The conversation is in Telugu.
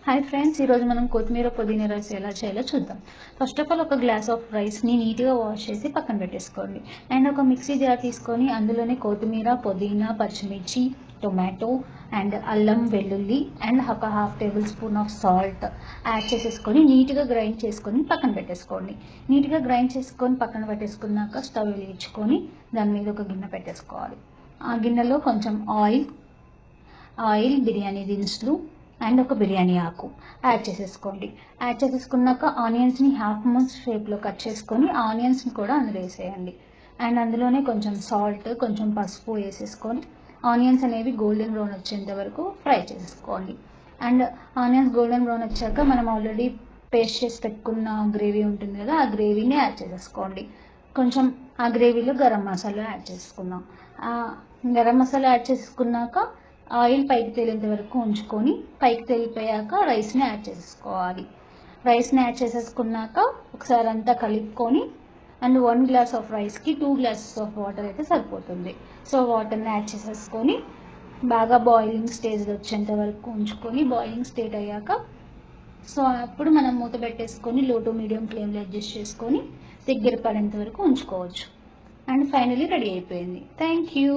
హాయ్ ఫ్రెండ్స్, ఈరోజు మనం కొత్తిమీర పుదీనా రైస్ ఎలా చేయాలో చూద్దాం. ఫస్ట్ ఆఫ్ ఆల్ ఒక గ్లాస్ ఆఫ్ రైస్ని నీట్గా వాష్ చేసి పక్కన పెట్టేసుకోండి. అండ్ ఒక మిక్సీ జార్ తీసుకొని అందులోనే కొత్తిమీర, పుదీనా, పచ్చిమిర్చి, టొమాటో అండ్ అల్లం, వెల్లుల్లి అండ్ ఒక half table spoon of salt add చేసేసుకొని నీట్గా గ్రైండ్ చేసుకొని పక్కన పెట్టేసుకోండి. నీట్గా గ్రైండ్ చేసుకొని పక్కన పెట్టేసుకున్నాక స్టవ్ వెలిగించుకొని దాని మీద ఒక గిన్నె పెట్టేసుకోవాలి. ఆ గిన్నెలో కొంచెం ఆయిల్, బిర్యానీ దినుసులు అండ్ ఒక బిర్యానీ ఆకు యాడ్ చేసేసుకోండి. యాడ్ చేసేసుకున్నాక ఆనియన్స్ని హాఫ్ మూన్స్ షేప్లో కట్ చేసుకొని ఆనియన్స్ని కూడా అందులో వేసేయండి. అండ్ అందులోనే కొంచెం సాల్ట్, కొంచెం పసుపు వేసేసుకొని ఆనియన్స్ అనేవి గోల్డెన్ బ్రౌన్ వచ్చేంత వరకు ఫ్రై చేసేసుకోండి. అండ్ ఆనియన్స్ గోల్డెన్ బ్రౌన్ వచ్చాక మనం ఆల్రెడీ పేస్ట్ చేసి పెట్టుకున్న గ్రేవీ ఉంటుంది కదా, ఆ గ్రేవీని యాడ్ చేసేసుకోండి. కొంచెం ఆ గ్రేవీలో గరం మసాలా యాడ్ చేసుకుందాం. గరం మసాలా యాడ్ చేసుకున్నాక ఆయిల్ పైకి తేలేంత వరకు ఉంచుకొని పైకి తేలిపోయాక రైస్ని యాడ్ చేసుకోవాలి. రైస్ని యాడ్ చేసేసుకున్నాక ఒకసారి అంతా కలుపుకొని అండ్ 1 గ్లాస్ ఆఫ్ రైస్కి 2 గ్లాసెస్ ఆఫ్ వాటర్ అయితే సరిపోతుంది. సో వాటర్ని యాడ్ చేసేసుకొని బాగా బాయిలింగ్ స్టేజ్ వచ్చేంత వరకు ఉంచుకొని బాయిలింగ్ స్టేట్ అయ్యాక సో అప్పుడు మనం మూత పెట్టేసుకొని లో టు మీడియం ఫ్లేమ్లో అడ్జస్ట్ చేసుకొని దగ్గర పడేంత వరకు ఉంచుకోవచ్చు. అండ్ ఫైనలీ రెడీ అయిపోయింది. Thank you.